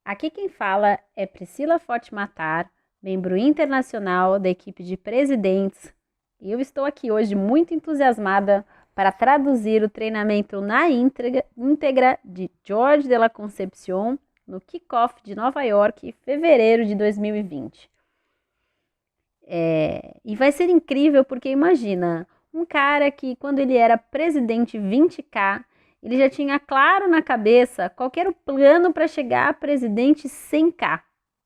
Aqui quem fala é Priscila Forte Matar, membro internacional da equipe de presidentes, e eu estou aqui hoje muito entusiasmada para traduzir o treinamento na íntegra de George de la Concepción no Kickoff de Nova York, em fevereiro de 2020. E vai ser incrível porque imagina, um cara que quando ele era presidente 20K, ele já tinha claro na cabeça qual era o plano para chegar a presidente 100K,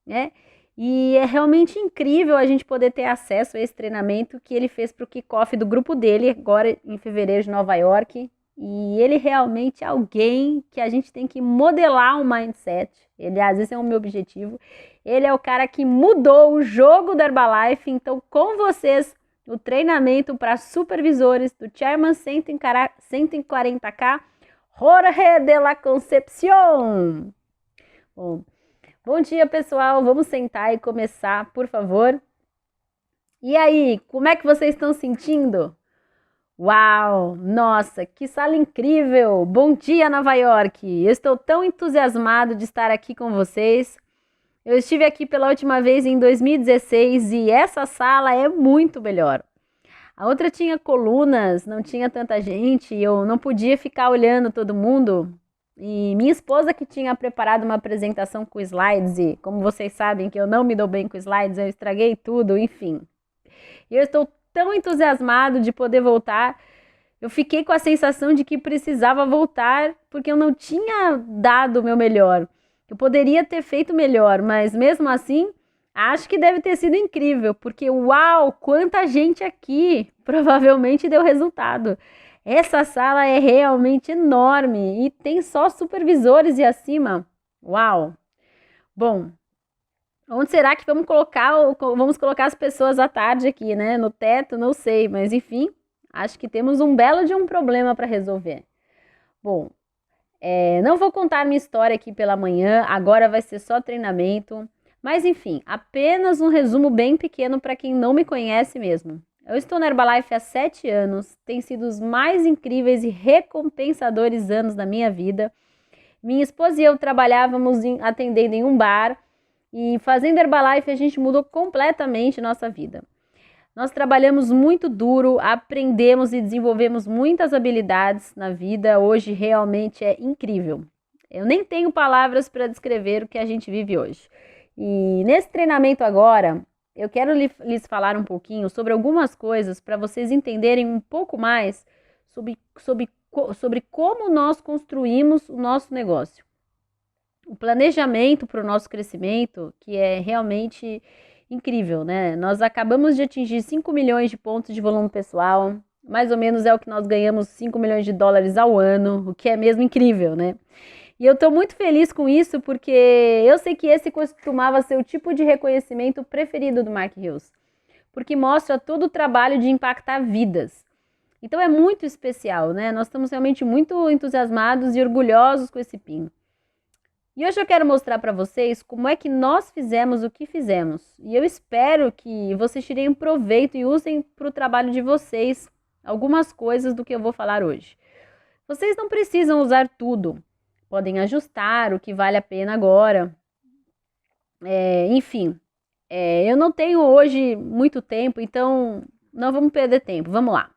né? E é realmente incrível a gente poder ter acesso a esse treinamento que ele fez para o kickoff do grupo dele, agora em fevereiro de Nova York. E ele realmente é alguém que a gente tem que modelar um mindset. Aliás, esse é o meu objetivo. Ele é o cara que mudou o jogo da Herbalife. Então, com vocês, o treinamento para supervisores do Chairman 140K, Jorge de la Concepción. Bom dia, pessoal. Vamos sentar e começar, por favor. E aí, como é que vocês estão sentindo? Uau! Nossa, que sala incrível! Bom dia, Nova York! Eu estou tão entusiasmado de estar aqui com vocês. Eu estive aqui pela última vez em 2016 e essa sala é muito melhor. A outra tinha colunas, não tinha tanta gente, eu não podia ficar olhando todo mundo. E minha esposa que tinha preparado uma apresentação com slides, e como vocês sabem que eu não me dou bem com slides, eu estraguei tudo, enfim. E eu estou tão entusiasmado de poder voltar. Eu fiquei com a sensação de que precisava voltar porque eu não tinha dado o meu melhor. Eu poderia ter feito melhor, mas mesmo assim, acho que deve ter sido incrível, porque uau, quanta gente aqui! Provavelmente deu resultado. Essa sala é realmente enorme e tem só supervisores e acima. Uau! Bom, onde será que vamos colocar as pessoas à tarde aqui, né? No teto, não sei, mas enfim, acho que temos um belo de um problema para resolver. Bom, não vou contar minha história aqui pela manhã, agora vai ser só treinamento, mas enfim, apenas um resumo bem pequeno para quem não me conhece mesmo. Eu estou na Herbalife há 7 anos, tem sido os mais incríveis e recompensadores anos da minha vida. Minha esposa e eu trabalhávamos atendendo em um bar e fazendo Herbalife a gente mudou completamente nossa vida. Nós trabalhamos muito duro, aprendemos e desenvolvemos muitas habilidades na vida, hoje realmente é incrível. Eu nem tenho palavras para descrever o que a gente vive hoje. E nesse treinamento agora, eu quero lhes falar um pouquinho sobre algumas coisas para vocês entenderem um pouco mais sobre como nós construímos o nosso negócio. O planejamento para o nosso crescimento, que é realmente incrível, né? Nós acabamos de atingir 5 milhões de pontos de volume pessoal, mais ou menos é o que nós ganhamos 5 milhões de dólares ao ano, o que é mesmo incrível, né? E eu estou muito feliz com isso porque eu sei que esse costumava ser o tipo de reconhecimento preferido do Mark Hills, porque mostra todo o trabalho de impactar vidas. Então é muito especial, né? Nós estamos realmente muito entusiasmados e orgulhosos com esse PIN. E hoje eu quero mostrar para vocês como é que nós fizemos o que fizemos. E eu espero que vocês tirem proveito e usem para o trabalho de vocês algumas coisas do que eu vou falar hoje. Vocês não precisam usar tudo. Podem ajustar o que vale a pena agora. Enfim, eu não tenho hoje muito tempo, então não vamos perder tempo. Vamos lá.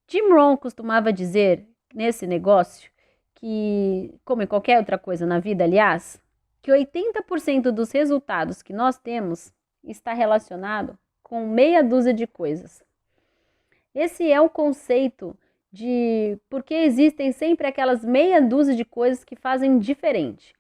Jim Rohn costumava dizer nesse negócio que, como em qualquer outra coisa na vida, aliás, que 80% dos resultados que nós temos está relacionado com meia dúzia de coisas. Esse é o conceito de porque existem sempre aquelas meia dúzia de coisas que fazem diferente.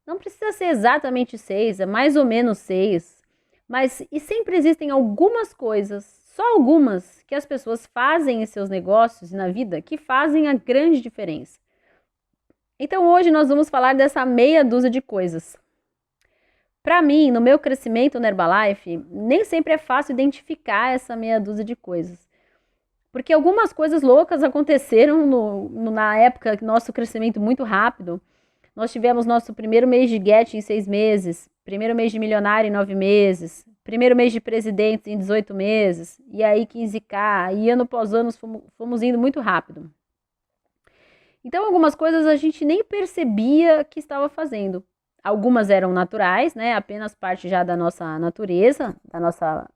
Não precisa ser exatamente 6, é mais ou menos 6, mas e sempre existem algumas coisas, só algumas, que as pessoas fazem em seus negócios e na vida que fazem a grande diferença. Então hoje nós vamos falar dessa meia dúzia de coisas. Para mim, no meu crescimento na Herbalife, nem sempre é fácil identificar essa meia dúzia de coisas. Porque algumas coisas loucas aconteceram na época do nosso crescimento muito rápido. Nós tivemos nosso primeiro mês de Get em 6 meses, primeiro mês de milionário em 9 meses, primeiro mês de presidente em 18 meses, e aí 15K, e ano após ano fomos indo muito rápido. Então algumas coisas a gente nem percebia que estava fazendo. Algumas eram naturais, né? Apenas parte já da nossa natureza, da nossa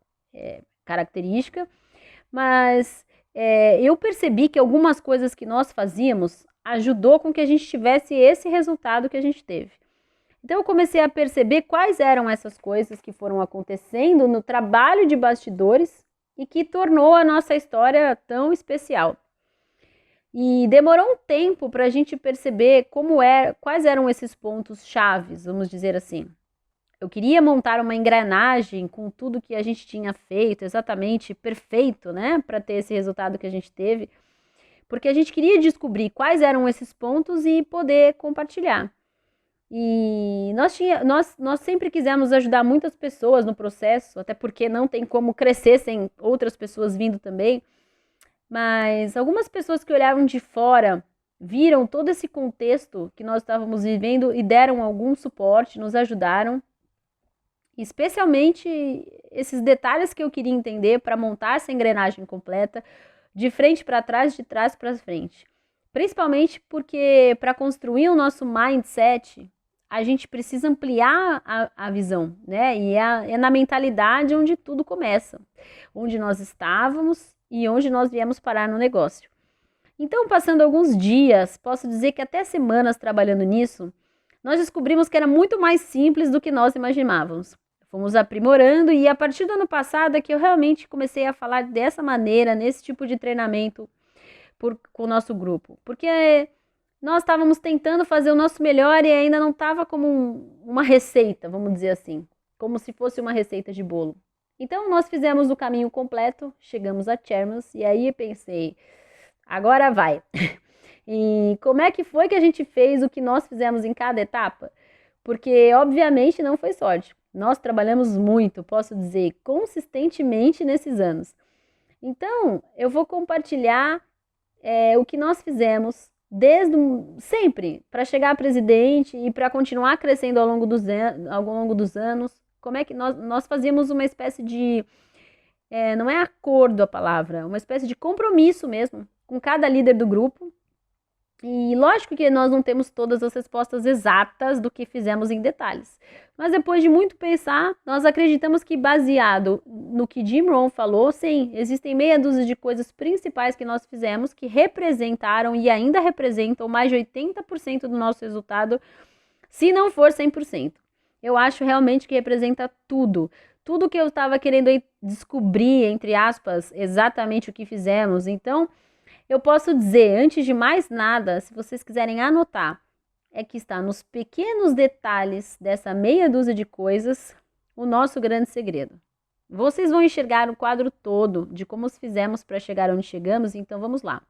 característica. Mas eu percebi que algumas coisas que nós fazíamos ajudou com que a gente tivesse esse resultado que a gente teve. Então eu comecei a perceber quais eram essas coisas que foram acontecendo no trabalho de bastidores e que tornou a nossa história tão especial. E demorou um tempo para a gente perceber quais eram esses pontos chaves, vamos dizer assim. Eu queria montar uma engrenagem com tudo que a gente tinha feito, exatamente perfeito, né? Para ter esse resultado que a gente teve. Porque a gente queria descobrir quais eram esses pontos e poder compartilhar. E nós sempre quisemos ajudar muitas pessoas no processo, até porque não tem como crescer sem outras pessoas vindo também. Mas algumas pessoas que olhavam de fora viram todo esse contexto que nós estávamos vivendo e deram algum suporte, nos ajudaram. Especialmente esses detalhes que eu queria entender para montar essa engrenagem completa, de frente para trás, de trás para frente. Principalmente porque para construir o nosso mindset, a gente precisa ampliar a visão, né? E é na mentalidade onde tudo começa, onde nós estávamos e onde nós viemos parar no negócio. Então, passando alguns dias, posso dizer que até semanas trabalhando nisso, nós descobrimos que era muito mais simples do que nós imaginávamos. Fomos aprimorando e a partir do ano passado é que eu realmente comecei a falar dessa maneira, nesse tipo de treinamento com o nosso grupo. Porque nós estávamos tentando fazer o nosso melhor e ainda não estava como uma receita, vamos dizer assim. Como se fosse uma receita de bolo. Então nós fizemos o caminho completo, chegamos a Chairman's e aí pensei, agora vai. E como é que foi que a gente fez o que nós fizemos em cada etapa? Porque obviamente não foi sorte. Nós trabalhamos muito, posso dizer, consistentemente nesses anos. Então, eu vou compartilhar o que nós fizemos sempre, para chegar a presidente e para continuar crescendo ao longo dos anos. Como é que nós fazíamos uma espécie de, não é acordo a palavra, uma espécie de compromisso mesmo, com cada líder do grupo. E lógico que nós não temos todas as respostas exatas do que fizemos em detalhes. Mas depois de muito pensar, nós acreditamos que baseado no que Jim Rohn falou, sim, existem meia dúzia de coisas principais que nós fizemos que representaram e ainda representam mais de 80% do nosso resultado, se não for 100%. Eu acho realmente que representa tudo. Tudo que eu estava querendo descobrir, entre aspas, exatamente o que fizemos. Então, eu posso dizer, antes de mais nada, se vocês quiserem anotar, é que está nos pequenos detalhes dessa meia dúzia de coisas o nosso grande segredo. Vocês vão enxergar o quadro todo de como fizemos para chegar onde chegamos, então vamos lá.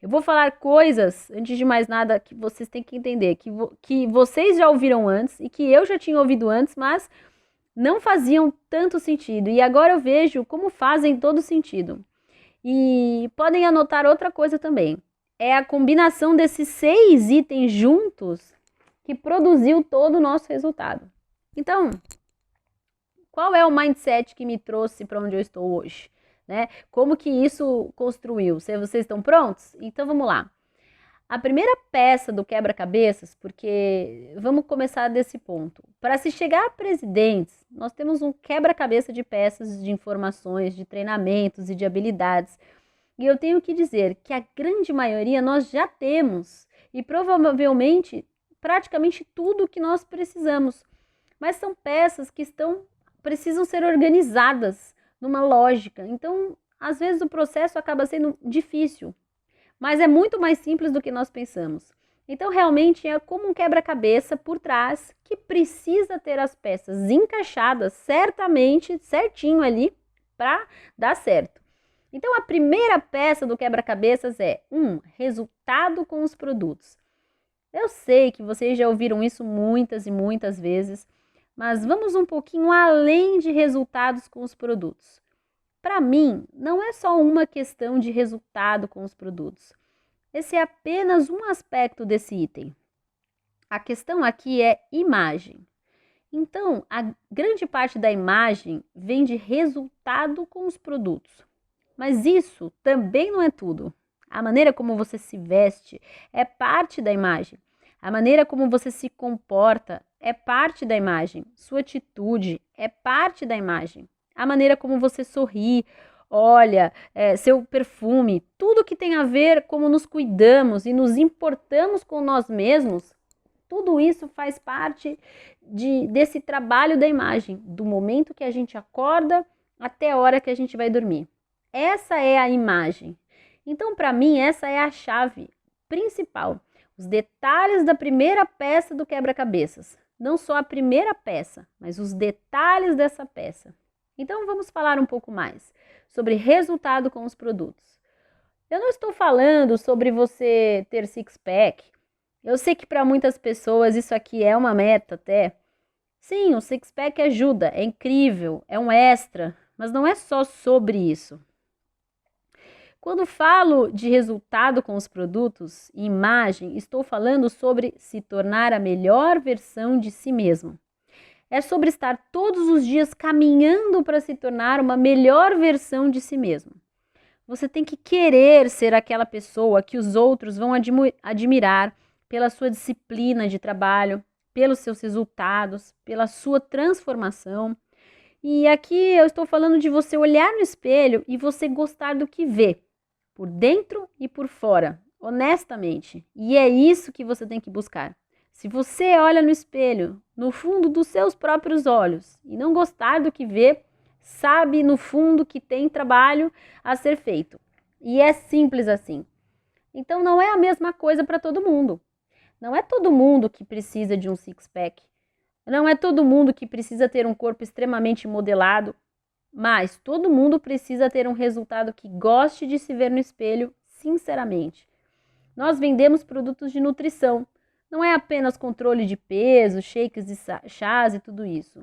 Eu vou falar coisas, antes de mais nada, que vocês têm que entender, que vocês já ouviram antes e que eu já tinha ouvido antes, mas não faziam tanto sentido. E agora eu vejo como fazem todo sentido. E podem anotar outra coisa também. É a combinação desses 6 itens juntos que produziu todo o nosso resultado. Então, qual é o mindset que me trouxe para onde eu estou hoje? Né? Como que isso construiu? Vocês estão prontos? Então vamos lá. A primeira peça do quebra-cabeças, porque vamos começar desse ponto. Para se chegar a presidentes, nós temos um quebra-cabeça de peças, de informações, de treinamentos e de habilidades. E eu tenho que dizer que a grande maioria nós já temos e provavelmente praticamente tudo o que nós precisamos. Mas são peças que precisam ser organizadas numa lógica. Então, às vezes o processo acaba sendo difícil. Mas é muito mais simples do que nós pensamos. Então, realmente é como um quebra-cabeça por trás que precisa ter as peças encaixadas certinho ali para dar certo. Então, a primeira peça do quebra-cabeças é resultado com os produtos. Eu sei que vocês já ouviram isso muitas e muitas vezes, mas vamos um pouquinho além de resultados com os produtos. Para mim, não é só uma questão de resultado com os produtos. Esse é apenas um aspecto desse item. A questão aqui é imagem. Então, a grande parte da imagem vem de resultado com os produtos. Mas isso também não é tudo. A maneira como você se veste é parte da imagem. A maneira como você se comporta é parte da imagem. Sua atitude é parte da imagem. A maneira como você sorri, olha, seu perfume, tudo que tem a ver como nos cuidamos e nos importamos com nós mesmos, tudo isso faz parte desse trabalho da imagem, do momento que a gente acorda até a hora que a gente vai dormir. Essa é a imagem. Então, para mim, essa é a chave principal. Os detalhes da primeira peça do quebra-cabeças. Não só a primeira peça, mas os detalhes dessa peça. Então, vamos falar um pouco mais sobre resultado com os produtos. Eu não estou falando sobre você ter six-pack. Eu sei que para muitas pessoas isso aqui é uma meta até. Sim, o six-pack ajuda, é incrível, é um extra, mas não é só sobre isso. Quando falo de resultado com os produtos e imagem, estou falando sobre se tornar a melhor versão de si mesmo. É sobre estar todos os dias caminhando para se tornar uma melhor versão de si mesmo. Você tem que querer ser aquela pessoa que os outros vão admirar pela sua disciplina de trabalho, pelos seus resultados, pela sua transformação. E aqui eu estou falando de você olhar no espelho e você gostar do que vê, por dentro e por fora, honestamente. E é isso que você tem que buscar. Se você olha no espelho, no fundo dos seus próprios olhos, e não gostar do que vê, sabe no fundo que tem trabalho a ser feito. E é simples assim. Então não é a mesma coisa para todo mundo. Não é todo mundo que precisa de um six-pack. Não é todo mundo que precisa ter um corpo extremamente modelado. Mas todo mundo precisa ter um resultado que goste de se ver no espelho, sinceramente. Nós vendemos produtos de nutrição. Não é apenas controle de peso, shakes e chás e tudo isso.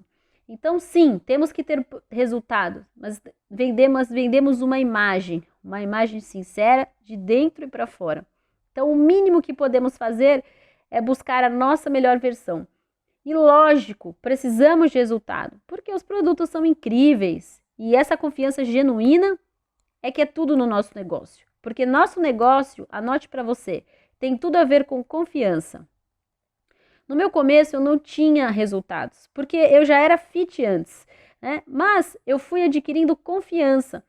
Então, sim, temos que ter resultado, mas vendemos uma imagem sincera de dentro e para fora. Então, o mínimo que podemos fazer é buscar a nossa melhor versão. E lógico, precisamos de resultado, porque os produtos são incríveis. E essa confiança genuína é que é tudo no nosso negócio. Porque nosso negócio, anote para você, tem tudo a ver com confiança. No meu começo eu não tinha resultados, porque eu já era fit antes, né? Mas eu fui adquirindo confiança.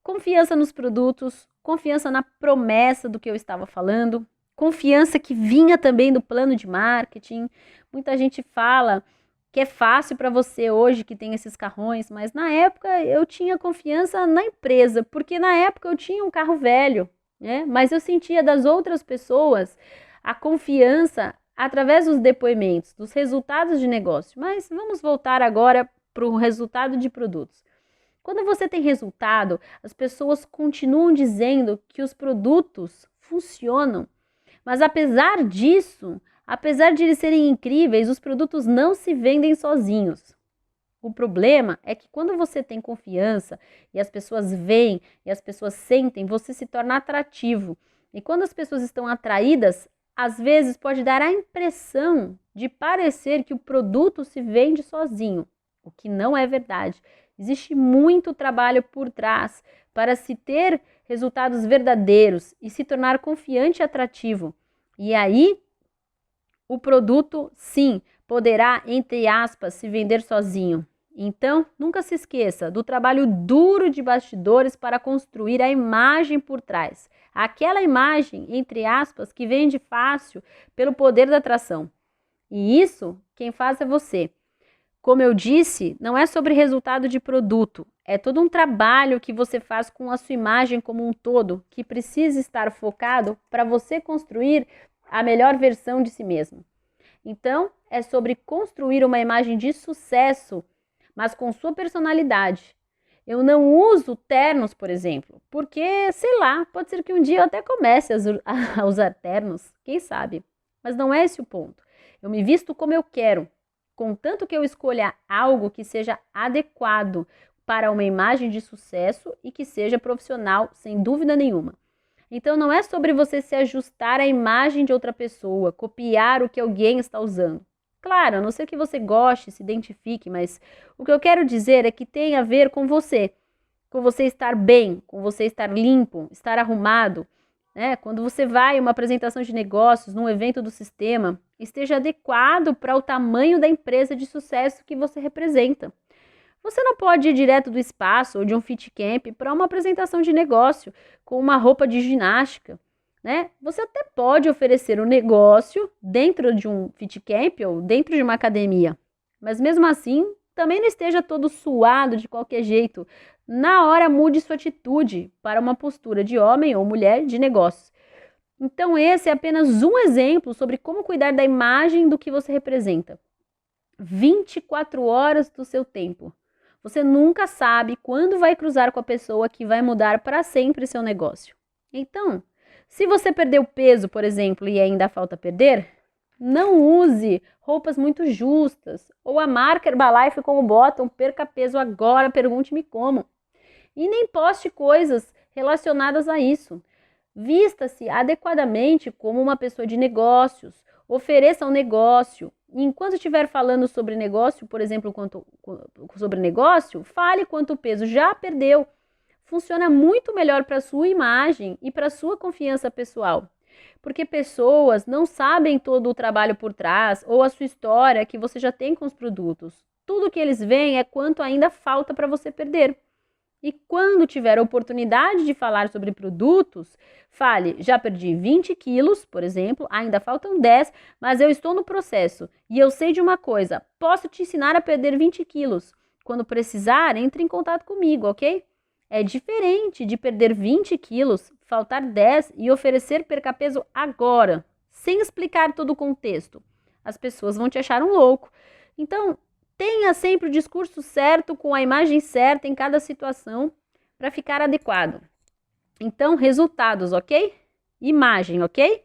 Confiança nos produtos, confiança na promessa do que eu estava falando, confiança que vinha também do plano de marketing. Muita gente fala que é fácil para você hoje que tem esses carrões, mas na época eu tinha confiança na empresa, porque na época eu tinha um carro velho, né? Mas eu sentia das outras pessoas a confiança através dos depoimentos, dos resultados de negócio. Mas vamos voltar agora para o resultado de produtos. Quando você tem resultado, as pessoas continuam dizendo que os produtos funcionam. Mas apesar disso, apesar de eles serem incríveis, os produtos não se vendem sozinhos. O problema é que quando você tem confiança e as pessoas veem e as pessoas sentem, você se torna atrativo. E quando as pessoas estão atraídas, às vezes pode dar a impressão de parecer que o produto se vende sozinho, o que não é verdade. Existe muito trabalho por trás para se ter resultados verdadeiros e se tornar confiante e atrativo. E aí, o produto, sim, poderá, entre aspas, se vender sozinho. Então, nunca se esqueça do trabalho duro de bastidores para construir a imagem por trás. Aquela imagem, entre aspas, que vende fácil pelo poder da atração. E isso, quem faz é você. Como eu disse, não é sobre resultado de produto, é todo um trabalho que você faz com a sua imagem como um todo, que precisa estar focado para você construir a melhor versão de si mesmo. Então, é sobre construir uma imagem de sucesso, mas com sua personalidade. Eu não uso ternos, por exemplo, porque, sei lá, pode ser que um dia eu até comece a usar ternos, quem sabe? Mas não é esse o ponto. Eu me visto como eu quero, contanto que eu escolha algo que seja adequado para uma imagem de sucesso e que seja profissional, sem dúvida nenhuma. Então não é sobre você se ajustar à imagem de outra pessoa, copiar o que alguém está usando. Claro, a não ser que você goste, se identifique, mas o que eu quero dizer é que tem a ver com você estar bem, com você estar limpo, estar arrumado, né? Quando você vai a uma apresentação de negócios, num evento do sistema, esteja adequado para o tamanho da empresa de sucesso que você representa. Você não pode ir direto do espaço ou de um fit camp para uma apresentação de negócio com uma roupa de ginástica, né? Você até pode oferecer um negócio dentro de um fit camp ou dentro de uma academia, mas mesmo assim, também não esteja todo suado de qualquer jeito. Na hora, mude sua atitude para uma postura de homem ou mulher de negócios. Então, esse é apenas um exemplo sobre como cuidar da imagem do que você representa. 24 horas do seu tempo. Você nunca sabe quando vai cruzar com a pessoa que vai mudar para sempre seu negócio. Então, se você perdeu peso, por exemplo, e ainda falta perder, não use roupas muito justas ou a marca Herbalife como botam, perca peso agora, pergunte-me como. E nem poste coisas relacionadas a isso. Vista-se adequadamente como uma pessoa de negócios, ofereça um negócio. E enquanto estiver falando sobre negócio, por exemplo, sobre negócio, fale quanto peso já perdeu. Funciona muito melhor para a sua imagem e para a sua confiança pessoal. Porque pessoas não sabem todo o trabalho por trás ou a sua história que você já tem com os produtos. Tudo que eles veem é quanto ainda falta para você perder. E quando tiver a oportunidade de falar sobre produtos, fale, já perdi 20 quilos, por exemplo, ainda faltam 10, mas eu estou no processo e eu sei de uma coisa, posso te ensinar a perder 20 quilos. Quando precisar, entre em contato comigo, ok? É diferente de perder 20 quilos, faltar 10 e oferecer perca peso agora, sem explicar todo o contexto. As pessoas vão te achar um louco. Então, tenha sempre o discurso certo, com a imagem certa em cada situação, para ficar adequado. Então, resultados, ok? Imagem, ok?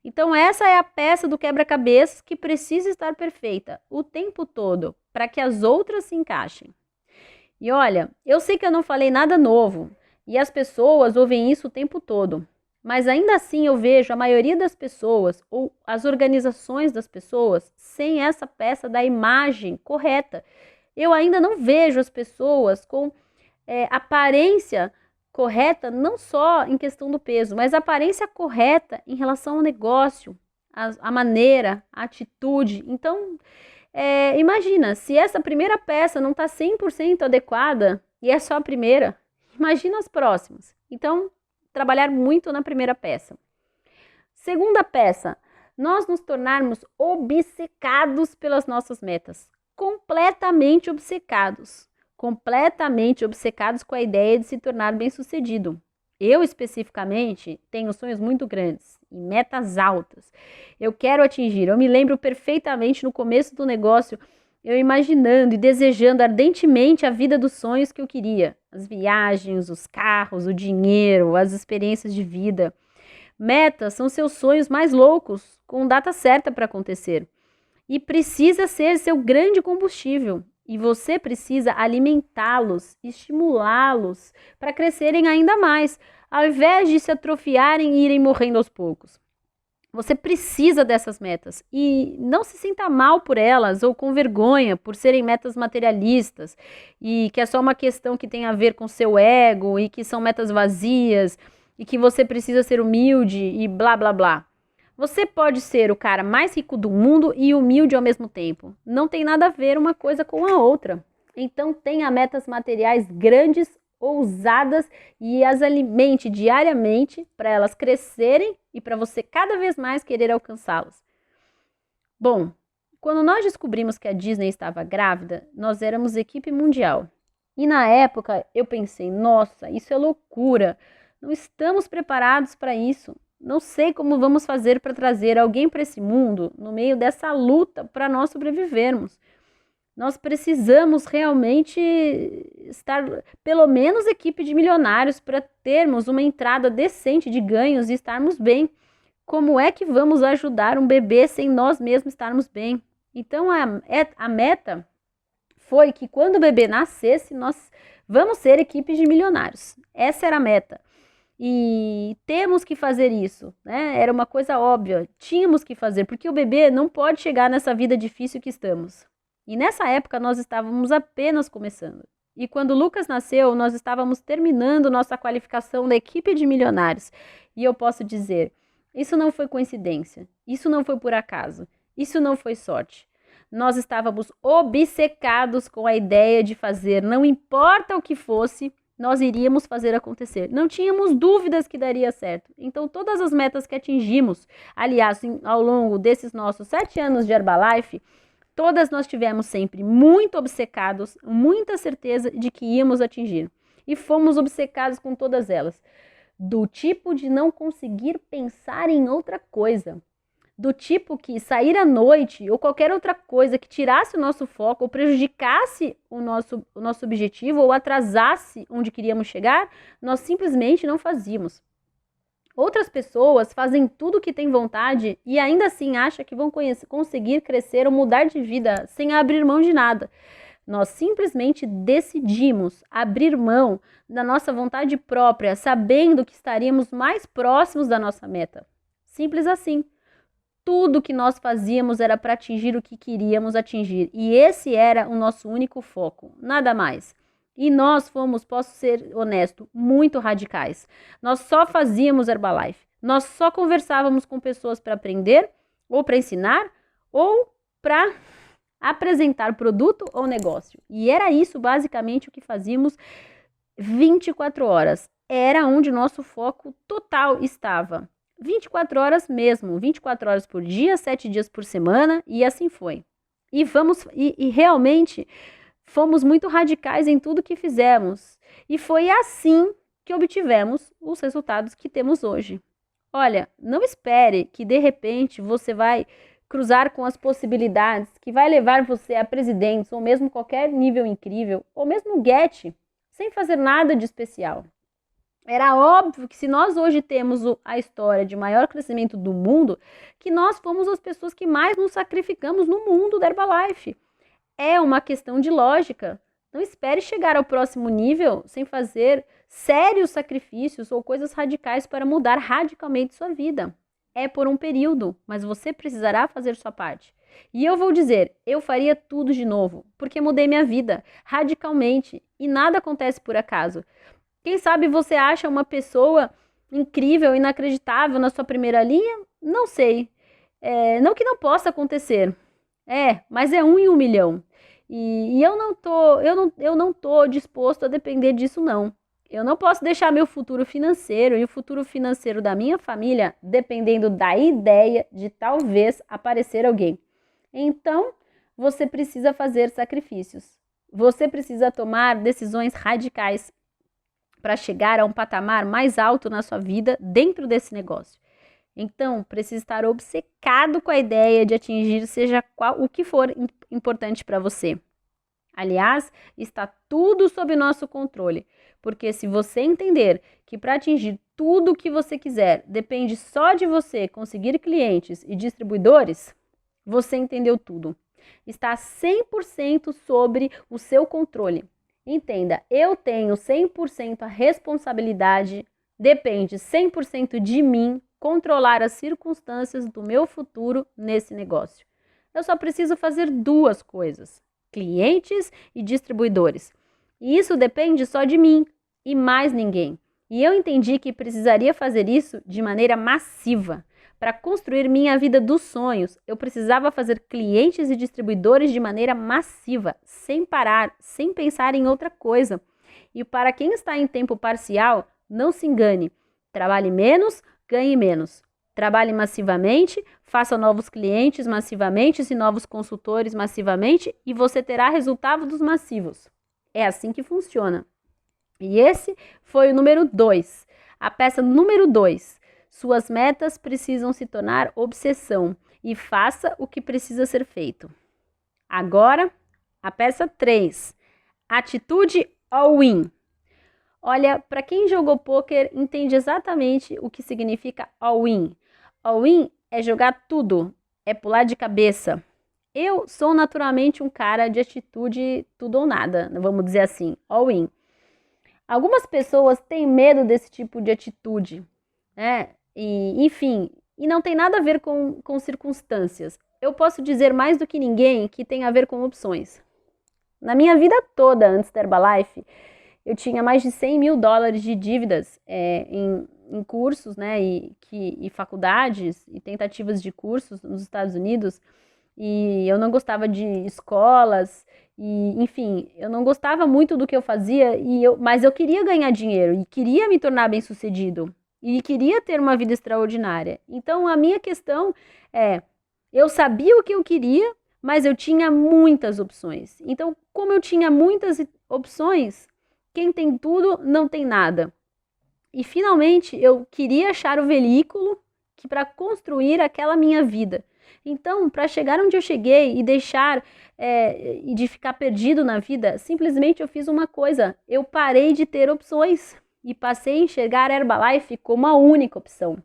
Então, essa é a peça do quebra-cabeças que precisa estar perfeita o tempo todo, para que as outras se encaixem. E olha, eu sei que eu não falei nada novo, e as pessoas ouvem isso o tempo todo. Mas ainda assim eu vejo a maioria das pessoas, ou as organizações das pessoas, sem essa peça da imagem correta. Eu ainda não vejo as pessoas com aparência correta, não só em questão do peso, mas aparência correta em relação ao negócio, a maneira, a atitude. Então, imagina, se essa primeira peça não está 100% adequada, e é só a primeira, imagina as próximas. Então, trabalhar muito na primeira peça. Segunda peça, nós nos tornarmos obcecados pelas nossas metas. Completamente obcecados com a ideia de se tornar bem-sucedido. Eu, especificamente, tenho sonhos muito grandes e metas altas. Eu quero atingir. Eu me lembro perfeitamente no começo do negócio, eu imaginando e desejando ardentemente a vida dos sonhos que eu queria. As viagens, os carros, o dinheiro, as experiências de vida. Metas são seus sonhos mais loucos, com data certa para acontecer. E precisa ser seu grande combustível. E você precisa alimentá-los, estimulá-los para crescerem ainda mais, ao invés de se atrofiarem e irem morrendo aos poucos. Você precisa dessas metas e não se sinta mal por elas ou com vergonha por serem metas materialistas e que é só uma questão que tem a ver com seu ego e que são metas vazias e que você precisa ser humilde e blá blá blá. Você pode ser o cara mais rico do mundo e humilde ao mesmo tempo. Não tem nada a ver uma coisa com a outra. Então tenha metas materiais grandes, ousadas e as alimente diariamente para elas crescerem e para você cada vez mais querer alcançá-las. Bom, quando nós descobrimos que a Disney estava grávida, nós éramos equipe mundial. E na época eu pensei, nossa, isso é loucura, não estamos preparados para isso. Não sei como vamos fazer para trazer alguém para esse mundo no meio dessa luta para nós sobrevivermos. Nós precisamos realmente estar, pelo menos, equipe de milionários para termos uma entrada decente de ganhos e estarmos bem. Como é que vamos ajudar um bebê sem nós mesmos estarmos bem? Então, a meta foi que quando o bebê nascesse, nós vamos ser equipe de milionários. Essa era a meta. E temos que fazer isso, né? Era uma coisa óbvia. Tínhamos que fazer, porque o bebê não pode chegar nessa vida difícil que estamos. E nessa época nós estávamos apenas começando. E quando Lucas nasceu, nós estávamos terminando nossa qualificação da equipe de milionários. E eu posso dizer, isso não foi coincidência, isso não foi por acaso. Isso não foi sorte. Nós estávamos obcecados com a ideia de fazer, não importa o que fosse, nós iríamos fazer acontecer. Não tínhamos dúvidas que daria certo. Então, todas as metas que atingimos, aliás, ao longo desses nossos 7 anos de Herbalife, todas nós tivemos sempre muito obcecados, muita certeza de que íamos atingir. E fomos obcecados com todas elas. Do tipo de não conseguir pensar em outra coisa. Do tipo que sair à noite ou qualquer outra coisa que tirasse o nosso foco ou prejudicasse o nosso objetivo ou atrasasse onde queríamos chegar, nós simplesmente não fazíamos. Outras pessoas fazem tudo o que têm vontade e ainda assim acham que vão conseguir crescer ou mudar de vida sem abrir mão de nada. Nós simplesmente decidimos abrir mão da nossa vontade própria, sabendo que estaríamos mais próximos da nossa meta. Simples assim. Tudo que nós fazíamos era para atingir o que queríamos atingir. E esse era o nosso único foco, nada mais. E nós fomos, posso ser honesto, muito radicais. Nós só fazíamos Herbalife. Nós só conversávamos com pessoas para aprender, ou para ensinar, ou para apresentar produto ou negócio. E era isso basicamente o que fazíamos 24 horas. Era onde nosso foco total estava. 24 horas mesmo, 24 horas por dia, 7 dias por semana, e assim foi. E realmente fomos muito radicais em tudo que fizemos. E foi assim que obtivemos os resultados que temos hoje. Olha, não espere que de repente você vai cruzar com as possibilidades que vai levar você a presidentes, ou mesmo qualquer nível incrível, ou mesmo get, sem fazer nada de especial. Era óbvio que se nós hoje temos a história de maior crescimento do mundo, que nós fomos as pessoas que mais nos sacrificamos no mundo da Herbalife. É uma questão de lógica. Não espere chegar ao próximo nível sem fazer sérios sacrifícios ou coisas radicais para mudar radicalmente sua vida. É por um período, mas você precisará fazer sua parte. E eu vou dizer, eu faria tudo de novo, porque mudei minha vida radicalmente e nada acontece por acaso. Quem sabe você acha uma pessoa incrível, inacreditável na sua primeira linha? Não sei. Não que não possa acontecer. Mas é 1 em 1 milhão. E eu não tô disposto a depender disso, não. Eu não posso deixar meu futuro financeiro e o futuro financeiro da minha família dependendo da ideia de talvez aparecer alguém. Então, você precisa fazer sacrifícios. Você precisa tomar decisões radicais para chegar a um patamar mais alto na sua vida dentro desse negócio. Então, precisa estar obcecado com a ideia de atingir seja o que for importante para você. Aliás, está tudo sob nosso controle, porque se você entender que para atingir tudo o que você quiser depende só de você conseguir clientes e distribuidores, você entendeu tudo. Está 100% sobre o seu controle. Entenda, eu tenho 100% a responsabilidade, depende 100% de mim controlar as circunstâncias do meu futuro nesse negócio. Eu só preciso fazer 2 coisas, clientes e distribuidores. E isso depende só de mim e mais ninguém. E eu entendi que precisaria fazer isso de maneira massiva. Para construir minha vida dos sonhos, eu precisava fazer clientes e distribuidores de maneira massiva, sem parar, sem pensar em outra coisa. E para quem está em tempo parcial, não se engane. Trabalhe menos, ganhe menos. Trabalhe massivamente, faça novos clientes massivamente e novos consultores massivamente e você terá resultados massivos. É assim que funciona. E esse foi o número 2. A peça número 2. Suas metas precisam se tornar obsessão e faça o que precisa ser feito. Agora, a peça 3. Atitude all-in. Olha, para quem jogou pôquer, entende exatamente o que significa all-in. All-in é jogar tudo, é pular de cabeça. Eu sou naturalmente um cara de atitude tudo ou nada, vamos dizer assim, all-in. Algumas pessoas têm medo desse tipo de atitude, né? Enfim, não tem nada a ver com circunstâncias. Eu posso dizer mais do que ninguém que tem a ver com opções. Na minha vida toda antes da Herbalife, eu tinha mais de 100 mil dólares de dívidas em cursos, né, e faculdades e tentativas de cursos nos Estados Unidos, e eu não gostava de escolas, e enfim, eu não gostava muito do que eu fazia, mas eu queria ganhar dinheiro e queria me tornar bem-sucedido e queria ter uma vida extraordinária. Então a minha questão é, eu sabia o que eu queria, mas eu tinha muitas opções. Então, como eu tinha muitas opções, quem tem tudo não tem nada. E finalmente eu queria achar o veículo para construir aquela minha vida. Então, para chegar onde eu cheguei e deixar e de ficar perdido na vida, simplesmente eu fiz uma coisa: eu parei de ter opções e passei a enxergar a Herbalife como a única opção.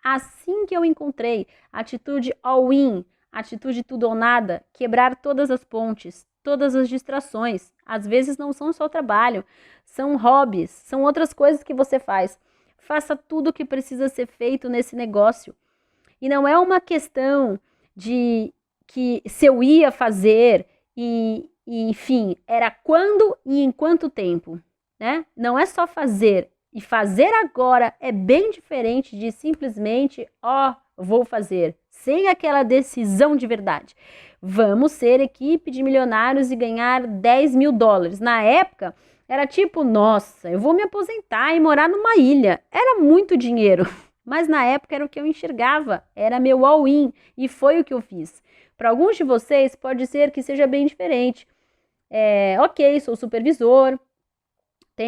Assim que eu encontrei a atitude all-in, atitude tudo ou nada, quebrar todas as pontes, todas as distrações. Às vezes não são só trabalho, são hobbies, são outras coisas que você faz. Faça tudo o que precisa ser feito nesse negócio. E não é uma questão de que se eu ia fazer e enfim, era quando e em quanto tempo, né? Não é só fazer. E fazer agora é bem diferente de simplesmente, vou fazer, sem aquela decisão de verdade. Vamos ser equipe de milionários e ganhar 10 mil dólares. Na época, era tipo, nossa, eu vou me aposentar e morar numa ilha. Era muito dinheiro, mas na época era o que eu enxergava, era meu all-in e foi o que eu fiz. Para alguns de vocês pode ser que seja bem diferente. Ok, sou supervisor,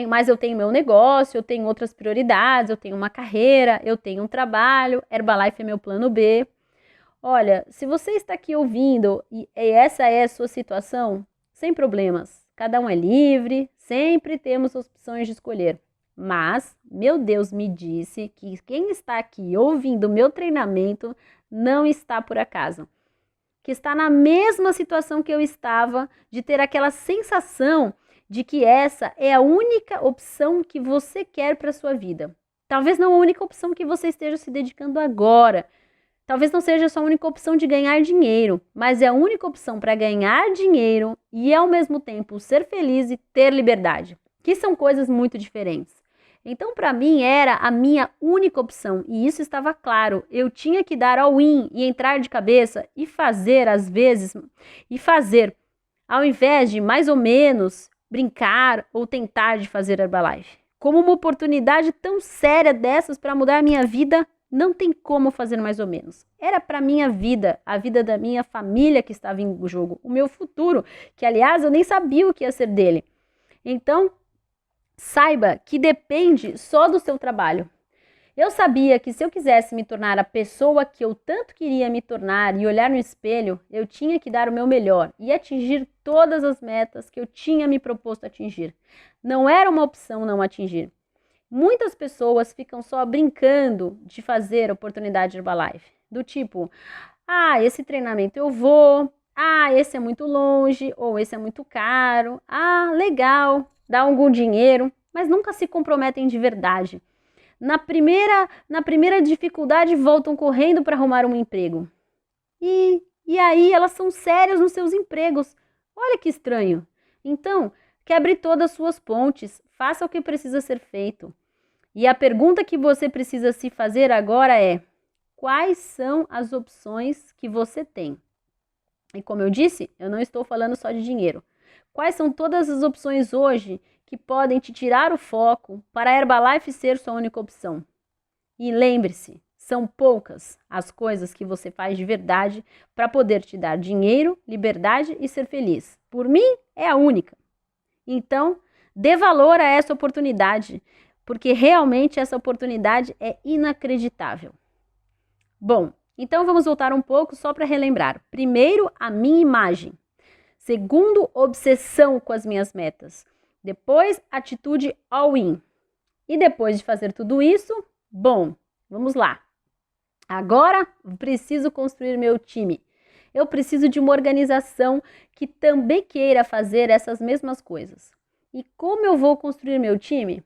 mas eu tenho meu negócio, eu tenho outras prioridades, eu tenho uma carreira, eu tenho um trabalho, Herbalife é meu plano B. Olha, se você está aqui ouvindo e essa é a sua situação, sem problemas. Cada um é livre, sempre temos opções de escolher. Mas, meu Deus me disse que quem está aqui ouvindo o meu treinamento não está por acaso. Que está na mesma situação que eu estava, de ter aquela sensação de que essa é a única opção que você quer para a sua vida. Talvez não a única opção que você esteja se dedicando agora. Talvez não seja só a única opção de ganhar dinheiro, mas é a única opção para ganhar dinheiro e ao mesmo tempo ser feliz e ter liberdade, que são coisas muito diferentes. Então, para mim, era a minha única opção e isso estava claro. Eu tinha que dar all-in e entrar de cabeça e fazer às vezes, ao invés de mais ou menos brincar ou tentar de fazer Herbalife. Como uma oportunidade tão séria dessas para mudar a minha vida, não tem como fazer mais ou menos. Era para minha vida, a vida da minha família que estava em jogo, o meu futuro, que aliás eu nem sabia o que ia ser dele. Então, saiba que depende só do seu trabalho. Eu sabia que se eu quisesse me tornar a pessoa que eu tanto queria me tornar e olhar no espelho, eu tinha que dar o meu melhor e atingir todas as metas que eu tinha me proposto atingir. Não era uma opção não atingir. Muitas pessoas ficam só brincando de fazer oportunidade Herbalife. Do tipo, esse treinamento eu vou, esse é muito longe, ou esse é muito caro, legal, dá algum dinheiro, mas nunca se comprometem de verdade. Na primeira dificuldade voltam correndo para arrumar um emprego. E aí elas são sérias nos seus empregos. Olha que estranho. Então, quebre todas as suas pontes, faça o que precisa ser feito. E a pergunta que você precisa se fazer agora é: quais são as opções que você tem? E como eu disse, eu não estou falando só de dinheiro. Quais são todas as opções hoje que podem te tirar o foco para a Herbalife ser sua única opção? E lembre-se, são poucas as coisas que você faz de verdade para poder te dar dinheiro, liberdade e ser feliz. Por mim, é a única. Então, dê valor a essa oportunidade, porque realmente essa oportunidade é inacreditável. Bom, então vamos voltar um pouco só para relembrar. Primeiro, a minha imagem. Segundo, obsessão com as minhas metas. Depois, atitude all-in. E depois de fazer tudo isso, bom, vamos lá. Agora, preciso construir meu time. Eu preciso de uma organização que também queira fazer essas mesmas coisas. E como eu vou construir meu time?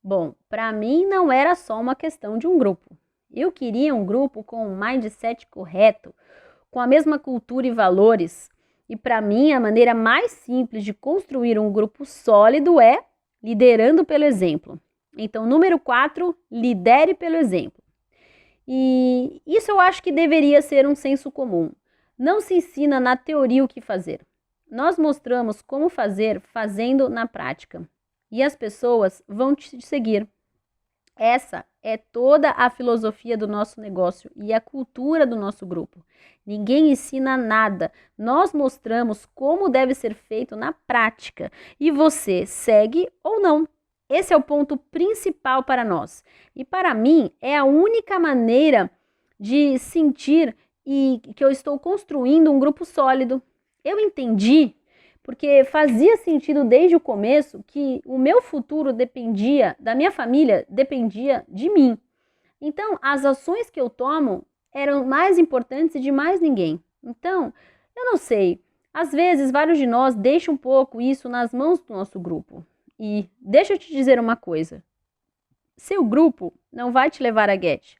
Bom, para mim não era só uma questão de um grupo. Eu queria um grupo com um mindset correto, com a mesma cultura e valores. E para mim, a maneira mais simples de construir um grupo sólido é liderando pelo exemplo. Então, número 4, lidere pelo exemplo. E isso eu acho que deveria ser um senso comum. Não se ensina na teoria o que fazer. Nós mostramos como fazer fazendo na prática. E as pessoas vão te seguir. Essa é toda a filosofia do nosso negócio e a cultura do nosso grupo. Ninguém ensina nada. Nós mostramos como deve ser feito na prática. E você segue ou não. Esse é o ponto principal para nós. E para mim, é a única maneira de sentir que eu estou construindo um grupo sólido. Eu entendi, porque fazia sentido desde o começo que o meu futuro dependia da minha família, dependia de mim. Então, as ações que eu tomo eram mais importantes e de mais ninguém. Então, eu não sei, às vezes vários de nós deixam um pouco isso nas mãos do nosso grupo. E deixa eu te dizer uma coisa, seu grupo não vai te levar a Get,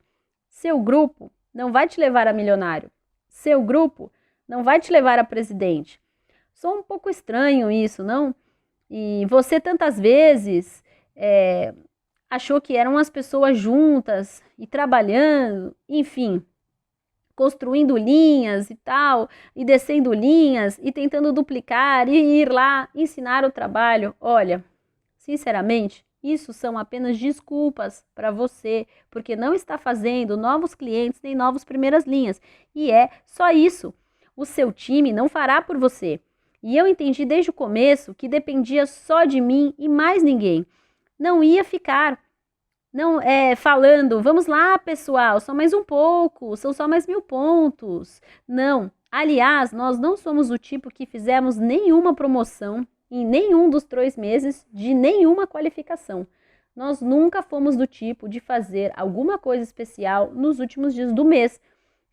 seu grupo não vai te levar a milionário, seu grupo não vai te levar a presidente. Sou um pouco estranho isso, não? E você tantas vezes achou que eram as pessoas juntas e trabalhando, enfim, construindo linhas e tal, e descendo linhas e tentando duplicar e ir lá ensinar o trabalho. Olha, sinceramente, isso são apenas desculpas para você, porque não está fazendo novos clientes nem novas primeiras linhas. E é só isso. O seu time não fará por você. E eu entendi desde o começo que dependia só de mim e mais ninguém. Não ia ficar falando, vamos lá pessoal, só mais um pouco, são só mais 1000 pontos. Não, aliás, nós não somos o tipo que fizemos nenhuma promoção em nenhum dos 3 meses de nenhuma qualificação. Nós nunca fomos do tipo de fazer alguma coisa especial nos últimos dias do mês.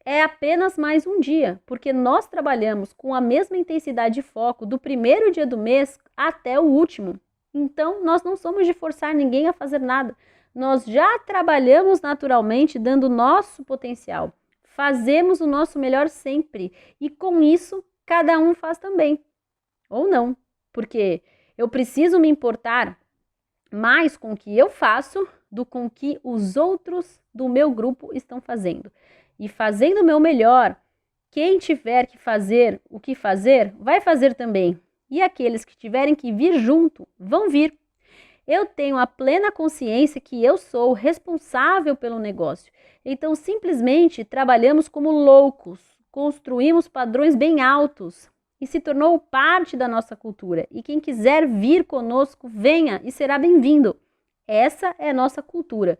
É apenas mais um dia, porque nós trabalhamos com a mesma intensidade e foco do primeiro dia do mês até o último. Então, nós não somos de forçar ninguém a fazer nada. Nós já trabalhamos naturalmente, dando o nosso potencial. Fazemos o nosso melhor sempre. E com isso, cada um faz também. Ou não. Porque eu preciso me importar mais com o que eu faço do com o que os outros do meu grupo estão fazendo. E fazendo o meu melhor, quem tiver que fazer o que fazer, vai fazer também. E aqueles que tiverem que vir junto, vão vir. Eu tenho a plena consciência que eu sou responsável pelo negócio. Então, simplesmente trabalhamos como loucos, construímos padrões bem altos e se tornou parte da nossa cultura. E quem quiser vir conosco, venha e será bem-vindo. Essa é a nossa cultura.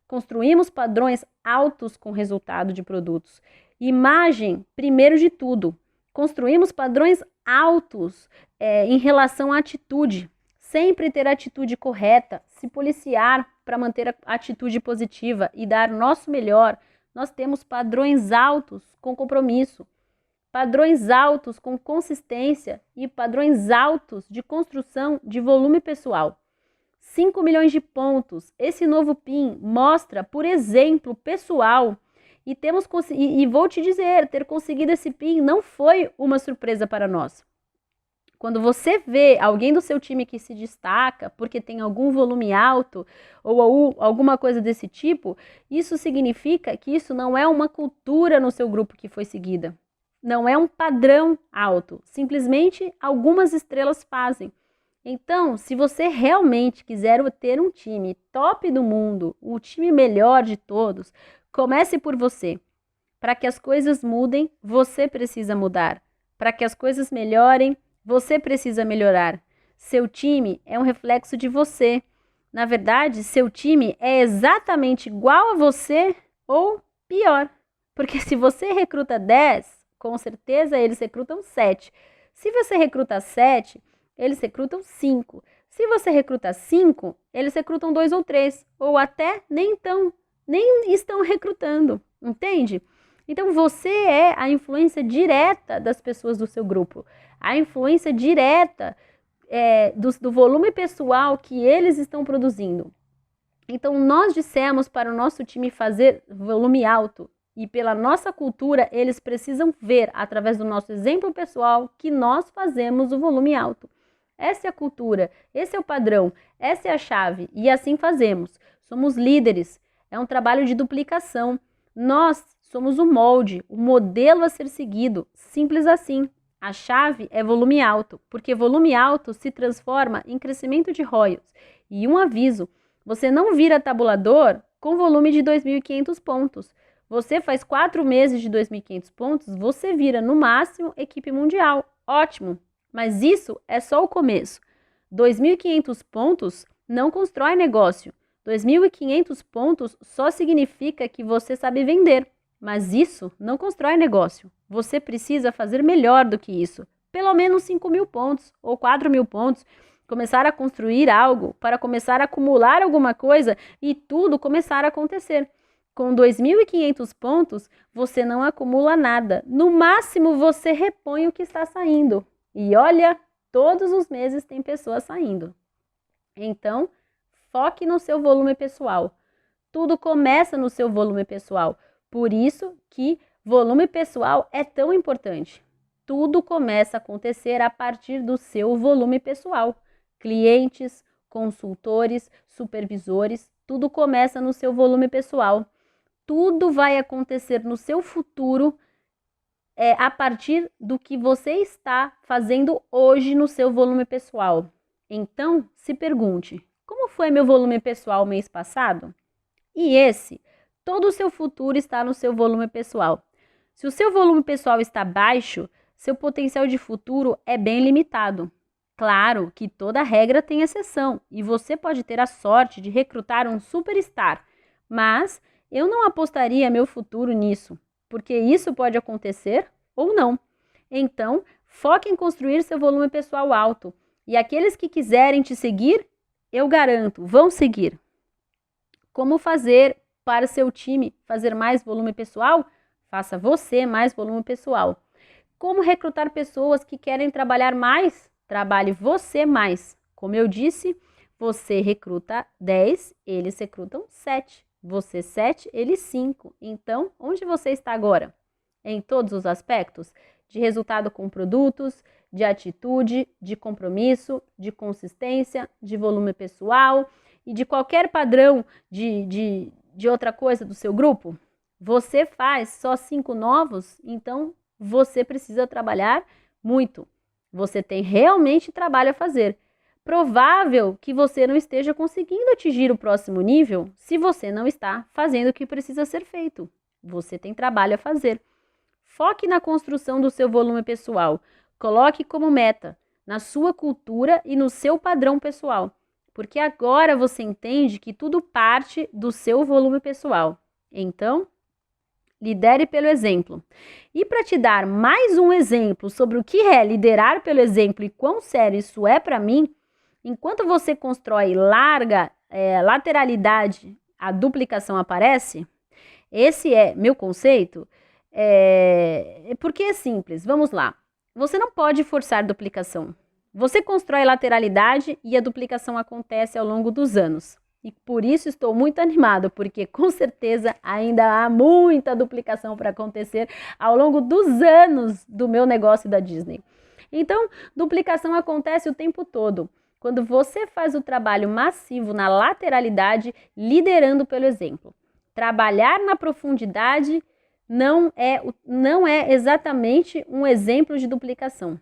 Construímos padrões altos com resultado de produtos. Imagem, primeiro de tudo. Construímos padrões altos em relação à atitude. Sempre ter a atitude correta, se policiar para manter a atitude positiva e dar nosso melhor. Nós temos padrões altos com compromisso, padrões altos com consistência e padrões altos de construção de volume pessoal. 5 milhões de pontos. Esse novo PIN mostra, por exemplo, pessoal. E vou te dizer, ter conseguido esse PIN não foi uma surpresa para nós. Quando você vê alguém do seu time que se destaca porque tem algum volume alto ou alguma coisa desse tipo, isso significa que isso não é uma cultura no seu grupo que foi seguida. Não é um padrão alto, simplesmente algumas estrelas fazem. Então, se você realmente quiser ter um time top do mundo, o time melhor de todos, comece por você. Para que as coisas mudem, você precisa mudar. Para que as coisas melhorem, você precisa melhorar. Seu time é um reflexo de você. Na verdade, seu time é exatamente igual a você ou pior. Porque se você recruta 10, com certeza eles recrutam 7. Se você recruta 7, eles recrutam 5. Se você recruta 5, eles recrutam 2 ou 3. Ou até nem estão recrutando. Entende? Então, você é a influência direta das pessoas do seu grupo. A influência direta do volume pessoal que eles estão produzindo. Então, nós dissemos para o nosso time fazer volume alto. E pela nossa cultura, eles precisam ver, através do nosso exemplo pessoal, que nós fazemos o volume alto. Essa é a cultura, esse é o padrão, essa é a chave e assim fazemos. Somos líderes, é um trabalho de duplicação. Nós somos o molde, o modelo a ser seguido, simples assim. A chave é volume alto, porque volume alto se transforma em crescimento de ROIs. E um aviso, você não vira tabulador com volume de 2.500 pontos. Você faz 4 meses de 2.500 pontos, você vira no máximo equipe mundial. Ótimo, mas isso é só o começo. 2.500 pontos não constrói negócio. 2.500 pontos só significa que você sabe vender. Mas isso não constrói negócio. Você precisa fazer melhor do que isso. Pelo menos 5.000 pontos ou 4.000 pontos. Começar a construir algo para começar a acumular alguma coisa e tudo começar a acontecer. Com 2.500 pontos, você não acumula nada. No máximo, você repõe o que está saindo. E olha, todos os meses tem pessoas saindo. Então, foque no seu volume pessoal. Tudo começa no seu volume pessoal. Por isso que volume pessoal é tão importante. Tudo começa a acontecer a partir do seu volume pessoal. Clientes, consultores, supervisores, tudo começa no seu volume pessoal. Tudo vai acontecer no seu futuro a partir do que você está fazendo hoje no seu volume pessoal. Então, se pergunte, como foi meu volume pessoal mês passado? E esse? Todo o seu futuro está no seu volume pessoal. Se o seu volume pessoal está baixo, seu potencial de futuro é bem limitado. Claro que toda regra tem exceção e você pode ter a sorte de recrutar um superstar, mas eu não apostaria meu futuro nisso, porque isso pode acontecer ou não. Então, foque em construir seu volume pessoal alto e aqueles que quiserem te seguir, eu garanto, vão seguir. Como fazer para o seu time fazer mais volume pessoal? Faça você mais volume pessoal. Como recrutar pessoas que querem trabalhar mais? Trabalhe você mais. Como eu disse, você recruta 10, eles recrutam 7. Você 7, eles 5. Então, onde você está agora? Em todos os aspectos? De resultado com produtos, de atitude, de compromisso, de consistência, de volume pessoal e de qualquer padrão de outra coisa do seu grupo? Você faz só 5 novos, então você precisa trabalhar muito. Você tem realmente trabalho a fazer. Provável que você não esteja conseguindo atingir o próximo nível se você não está fazendo o que precisa ser feito. Você tem trabalho a fazer. Foque na construção do seu volume pessoal. Coloque como meta, na sua cultura e no seu padrão pessoal. Porque agora você entende que tudo parte do seu volume pessoal. Então, lidere pelo exemplo. E para te dar mais um exemplo sobre o que é liderar pelo exemplo e quão sério isso é para mim, enquanto você constrói larga lateralidade, a duplicação aparece. Esse é meu conceito. Porque é simples, vamos lá. Você não pode forçar duplicação. Você constrói lateralidade e a duplicação acontece ao longo dos anos. E por isso estou muito animado, porque com certeza ainda há muita duplicação para acontecer ao longo dos anos do meu negócio da Disney. Então, duplicação acontece o tempo todo, quando você faz o trabalho massivo na lateralidade, liderando pelo exemplo. Trabalhar na profundidade não é exatamente um exemplo de duplicação.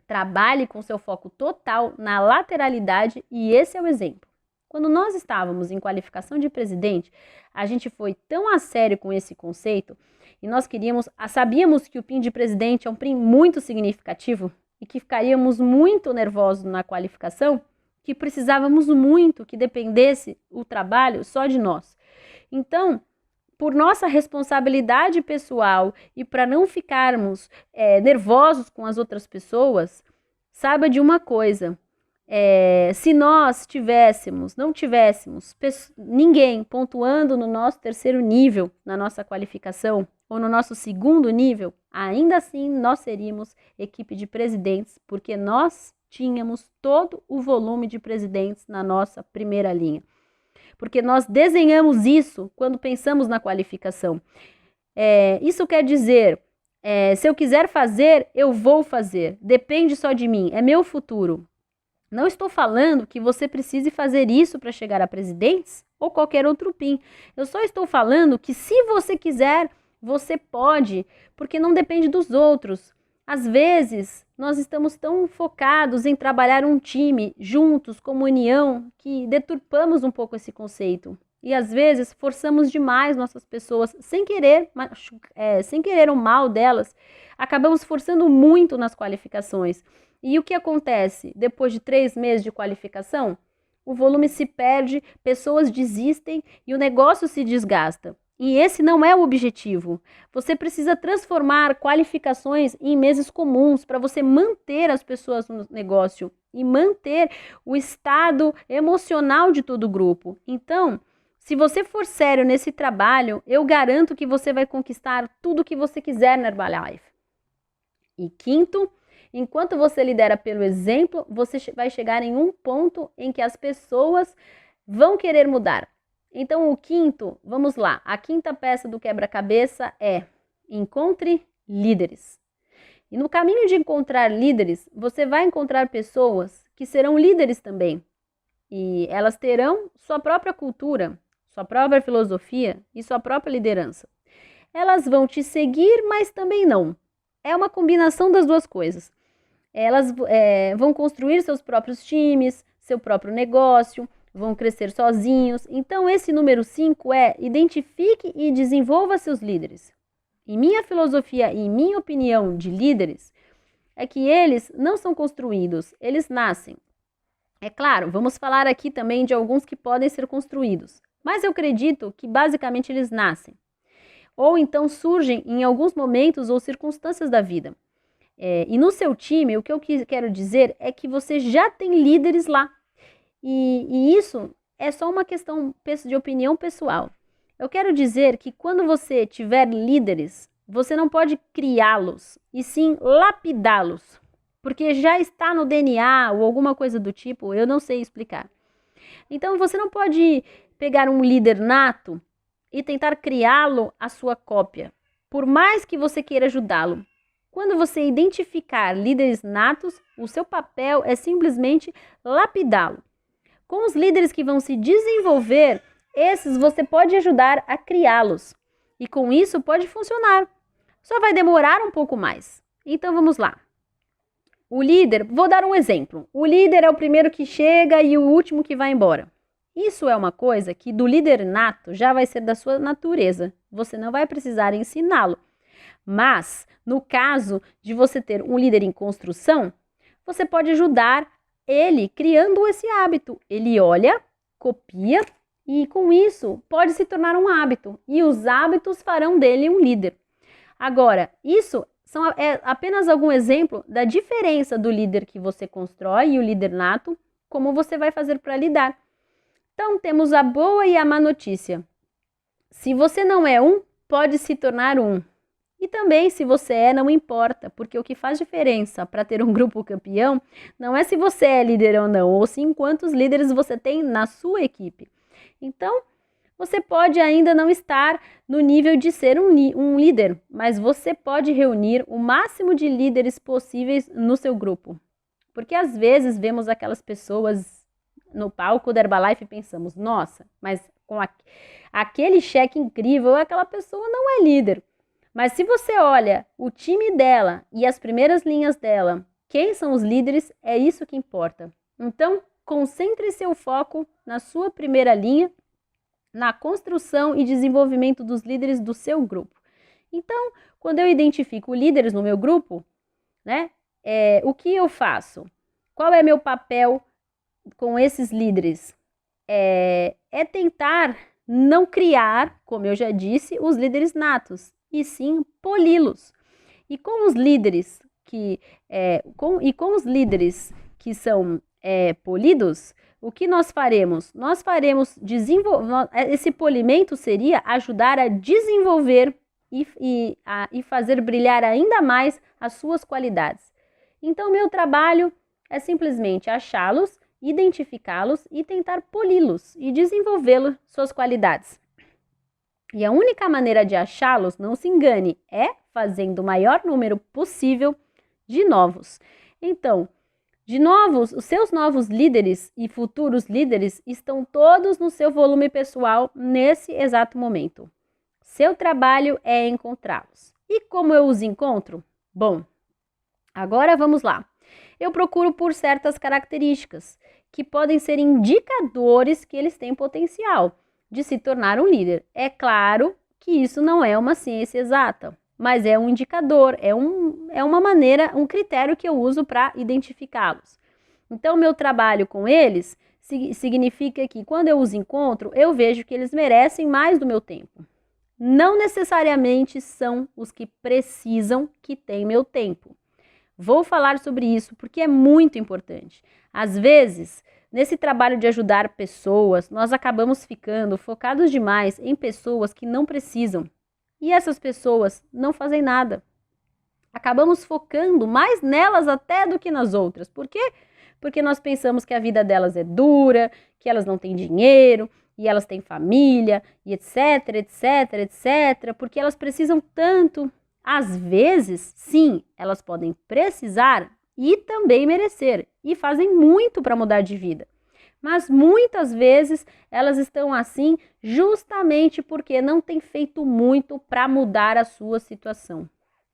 Trabalhe com seu foco total na lateralidade e esse é o exemplo. Quando nós estávamos em qualificação de presidente, a gente foi tão a sério com esse conceito e nós sabíamos que o PIN de presidente é um PIN muito significativo e que ficaríamos muito nervosos na qualificação, que precisávamos muito que dependesse o trabalho só de nós. Então, por nossa responsabilidade pessoal e para não ficarmos nervosos com as outras pessoas, saiba de uma coisa. Se nós não tivéssemos ninguém pontuando no nosso terceiro nível, na nossa qualificação, ou no nosso segundo nível, ainda assim nós seríamos equipe de presidentes, porque nós tínhamos todo o volume de presidentes na nossa primeira linha. Porque nós desenhamos isso quando pensamos na qualificação. Isso quer dizer, se eu quiser fazer, eu vou fazer. Depende só de mim, é meu futuro. Não estou falando que você precise fazer isso para chegar a presidentes ou qualquer outro PIN. Eu só estou falando que se você quiser, você pode, porque não depende dos outros. Às vezes, nós estamos tão focados em trabalhar um time, juntos, como união, que deturpamos um pouco esse conceito. E às vezes forçamos demais nossas pessoas, sem querer o mal delas, acabamos forçando muito nas qualificações. E o que acontece depois de 3 meses de qualificação? O volume se perde, pessoas desistem e o negócio se desgasta. E esse não é o objetivo. Você precisa transformar qualificações em meses comuns para você manter as pessoas no negócio e manter o estado emocional de todo o grupo. Então, se você for sério nesse trabalho, eu garanto que você vai conquistar tudo o que você quiser na Herbalife. E quinto, enquanto você lidera pelo exemplo, você vai chegar em um ponto em que as pessoas vão querer mudar. Então, o quinto, vamos lá, a quinta peça do quebra-cabeça é: encontre líderes. E no caminho de encontrar líderes, você vai encontrar pessoas que serão líderes também. E elas terão sua própria cultura, sua própria filosofia e sua própria liderança. Elas vão te seguir, mas também não. É uma combinação das duas coisas. Elas vão construir seus próprios times, seu próprio negócio, vão crescer sozinhos. Então, esse número 5 é: identifique e desenvolva seus líderes. E minha filosofia e minha opinião de líderes é que eles não são construídos, eles nascem. É claro, vamos falar aqui também de alguns que podem ser construídos, mas eu acredito que basicamente eles nascem. Ou então surgem em alguns momentos ou circunstâncias da vida. E no seu time, o que eu quero dizer é que você já tem líderes lá. E isso é só uma questão de opinião pessoal. Eu quero dizer que quando você tiver líderes, você não pode criá-los, e sim lapidá-los. Porque já está no DNA ou alguma coisa do tipo, eu não sei explicar. Então você não pode pegar um líder nato e tentar criá-lo à sua cópia, por mais que você queira ajudá-lo. Quando você identificar líderes natos, o seu papel é simplesmente lapidá-lo. Com os líderes que vão se desenvolver, esses você pode ajudar a criá-los. E com isso pode funcionar. Só vai demorar um pouco mais. Então vamos lá. O líder, vou dar um exemplo. O líder é o primeiro que chega e o último que vai embora. Isso é uma coisa que do líder nato já vai ser da sua natureza. Você não vai precisar ensiná-lo. Mas, no caso de você ter um líder em construção, você pode ajudar ele criando esse hábito. Ele olha, copia e com isso pode se tornar um hábito. E os hábitos farão dele um líder. Agora, isso é apenas algum exemplo da diferença do líder que você constrói e o líder nato, como você vai fazer para lidar. Então, temos a boa e a má notícia. Se você não é um, pode se tornar um. E também, se você é, não importa, porque o que faz diferença para ter um grupo campeão não é se você é líder ou não, ou sim quantos líderes você tem na sua equipe. Então, você pode ainda não estar no nível de ser um líder, mas você pode reunir o máximo de líderes possíveis no seu grupo. Porque às vezes vemos aquelas pessoas no palco da Herbalife e pensamos: nossa, mas com aquele cheque incrível, aquela pessoa não é líder. Mas se você olha o time dela e as primeiras linhas dela, quem são os líderes, é isso que importa. Então, concentre seu foco na sua primeira linha, na construção e desenvolvimento dos líderes do seu grupo. Então, quando eu identifico líderes no meu grupo, né, o que eu faço? Qual é meu papel com esses líderes? É tentar não criar, como eu já disse, os líderes natos, e sim poli-los. E com os líderes que são polidos, o que nós faremos? Nós faremos esse polimento seria ajudar a desenvolver e fazer brilhar ainda mais as suas qualidades. Então, meu trabalho é simplesmente achá-los, identificá-los e tentar poli-los e desenvolvê-los suas qualidades. E a única maneira de achá-los, não se engane, é fazendo o maior número possível de novos. Então, De novo, os seus novos líderes e futuros líderes estão todos no seu volume pessoal nesse exato momento. Seu trabalho é encontrá-los. E como eu os encontro? Bom, agora vamos lá. Eu procuro por certas características que podem ser indicadores que eles têm potencial de se tornar um líder. É claro que isso não é uma ciência exata, mas é um indicador, é uma maneira, um critério que eu uso para identificá-los. Então, meu trabalho com eles significa que quando eu os encontro, eu vejo que eles merecem mais do meu tempo. Não necessariamente são os que precisam que têm meu tempo. Vou falar sobre isso porque é muito importante. Às vezes, nesse trabalho de ajudar pessoas, nós acabamos ficando focados demais em pessoas que não precisam. E essas pessoas não fazem nada. Acabamos focando mais nelas até do que nas outras. Por quê? Porque nós pensamos que a vida delas é dura, que elas não têm dinheiro, e elas têm família, e etc, etc, etc, porque elas precisam tanto. Às vezes, sim, elas podem precisar e também merecer, e fazem muito para mudar de vida. Mas muitas vezes elas estão assim justamente porque não têm feito muito para mudar a sua situação.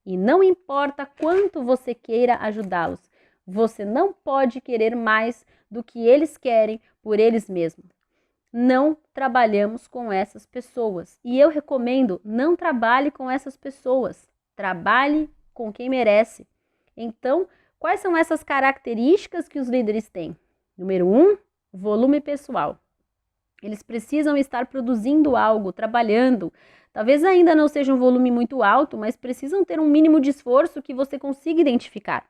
E não importa quanto você queira ajudá-los, você não pode querer mais do que eles querem por eles mesmos. Não trabalhamos com essas pessoas. E eu recomendo, não trabalhe com essas pessoas. Trabalhe com quem merece. Então, quais são essas características que os líderes têm? Número 1, volume pessoal. Eles precisam estar produzindo algo, trabalhando. Talvez ainda não seja um volume muito alto, mas precisam ter um mínimo de esforço que você consiga identificar.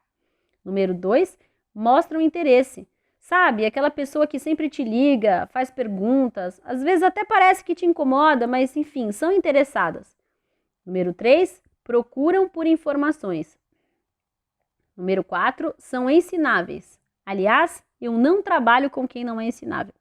Número 2, mostram interesse. Sabe, aquela pessoa que sempre te liga, faz perguntas, às vezes até parece que te incomoda, mas enfim, são interessadas. Número 3, procuram por informações. Número 4, são ensináveis. Aliás, eu não trabalho com quem não é ensinável.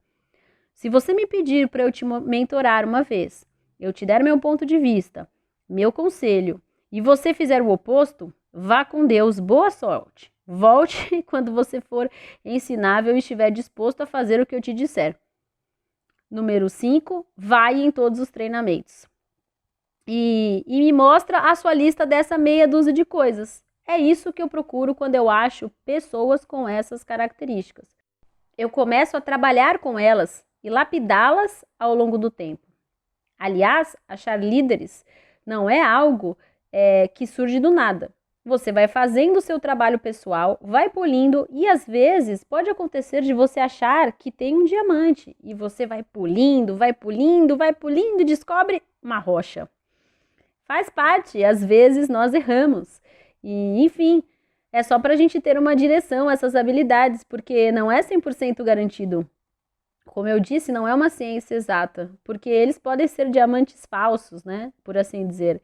Se você me pedir para eu te mentorar uma vez, eu te der meu ponto de vista, meu conselho, e você fizer o oposto, vá com Deus, boa sorte. Volte quando você for ensinável e estiver disposto a fazer o que eu te disser. Número 5, vai em todos os treinamentos. E me mostra a sua lista dessa meia dúzia de coisas. É isso que eu procuro quando eu acho pessoas com essas características. Eu começo a trabalhar com elas e lapidá-las ao longo do tempo. Aliás, achar líderes não é algo que surge do nada. Você vai fazendo o seu trabalho pessoal, vai polindo e às vezes pode acontecer de você achar que tem um diamante e você vai polindo, vai polindo, vai polindo e descobre uma rocha. Faz parte, às vezes nós erramos e enfim, é só para a gente ter uma direção, essas habilidades, porque não é 100% garantido. Como eu disse, não é uma ciência exata, porque eles podem ser diamantes falsos, né, por assim dizer.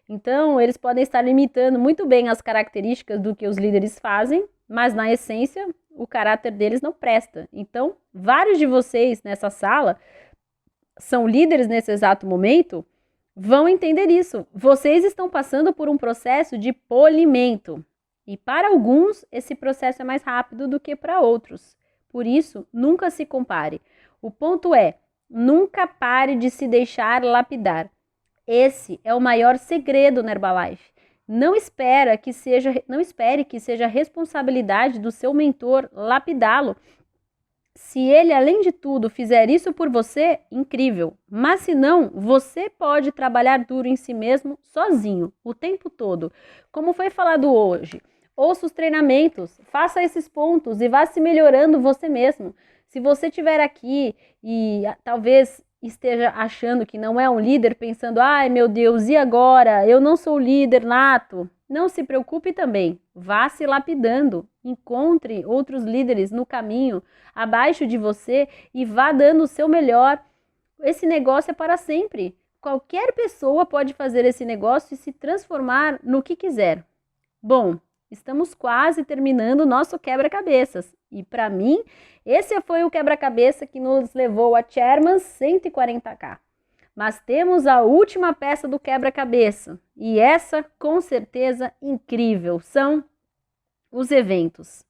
Então, eles podem estar imitando muito bem as características do que os líderes fazem, mas na essência, o caráter deles não presta. Então, vários de vocês nessa sala são líderes nesse exato momento, vão entender isso. Vocês estão passando por um processo de polimento. E para alguns, esse processo é mais rápido do que para outros. Por isso, nunca se compare. O ponto é, nunca pare de se deixar lapidar. Esse é o maior segredo na Herbalife. Não espere que seja responsabilidade do seu mentor lapidá-lo. Se ele, além de tudo, fizer isso por você, incrível. Mas se não, você pode trabalhar duro em si mesmo, sozinho, o tempo todo. Como foi falado hoje, ouça os treinamentos, faça esses pontos e vá se melhorando você mesmo. Se você estiver aqui e talvez esteja achando que não é um líder, pensando, ai meu Deus, e agora? Eu não sou líder nato. Não se preocupe também, vá se lapidando, encontre outros líderes no caminho, abaixo de você e vá dando o seu melhor. Esse negócio é para sempre. Qualquer pessoa pode fazer esse negócio e se transformar no que quiser. Bom, estamos quase terminando o nosso quebra-cabeças. E para mim, esse foi o quebra-cabeça que nos levou a Chairman's 140K. Mas temos a última peça do quebra-cabeça. E essa, com certeza, incrível, são os eventos.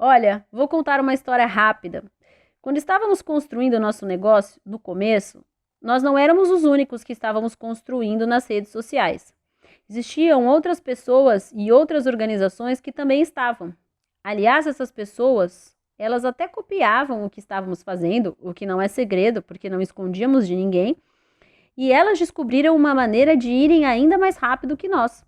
Olha, vou contar uma história rápida. Quando estávamos construindo o nosso negócio, no começo, nós não éramos os únicos que estávamos construindo nas redes sociais. Existiam outras pessoas e outras organizações que também estavam. Aliás, essas pessoas, elas até copiavam o que estávamos fazendo, o que não é segredo, porque não escondíamos de ninguém, e elas descobriram uma maneira de irem ainda mais rápido que nós.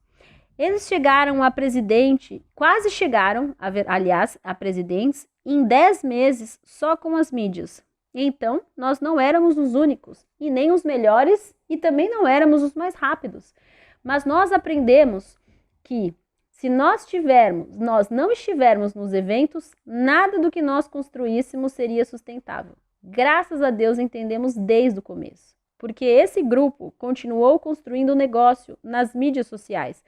Eles chegaram a presidente, quase chegaram, aliás, a presidentes, em 10 meses só com as mídias. Então, nós não éramos os únicos, e nem os melhores, e também não éramos os mais rápidos. Mas nós aprendemos que, se nós não estivermos nos eventos, nada do que nós construíssemos seria sustentável. Graças a Deus entendemos desde o começo, porque esse grupo continuou construindo o negócio nas mídias sociais,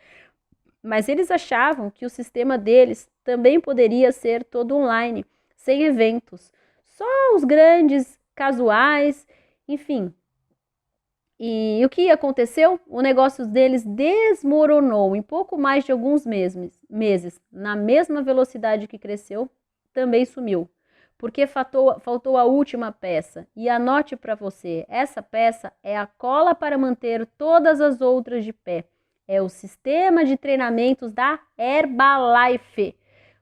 mas eles achavam que o sistema deles também poderia ser todo online, sem eventos, só os grandes, casuais, enfim. E o que aconteceu? O negócio deles desmoronou em pouco mais de alguns meses, na mesma velocidade que cresceu, também sumiu, porque faltou a última peça. E anote para você, essa peça é a cola para manter todas as outras de pé. É o sistema de treinamentos da Herbalife.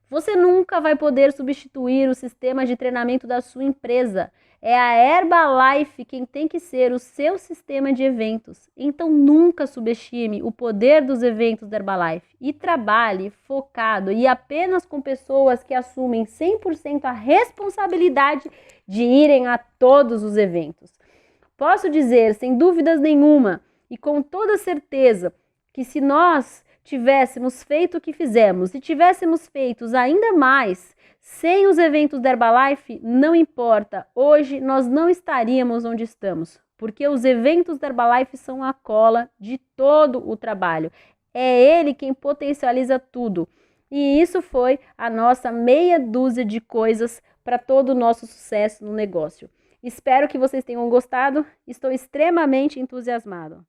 Você nunca vai poder substituir o sistema de treinamento da sua empresa. É a Herbalife quem tem que ser o seu sistema de eventos. Então nunca subestime o poder dos eventos da Herbalife e trabalhe focado e apenas com pessoas que assumem 100% a responsabilidade de irem a todos os eventos. Posso dizer, sem dúvidas nenhuma e com toda certeza, que se nós tivéssemos feito o que fizemos e tivéssemos feito ainda mais sem os eventos da Herbalife, não importa, hoje nós não estaríamos onde estamos, porque os eventos da Herbalife são a cola de todo o trabalho. É ele quem potencializa tudo. E isso foi a nossa meia dúzia de coisas para todo o nosso sucesso no negócio. Espero que vocês tenham gostado, estou extremamente entusiasmado.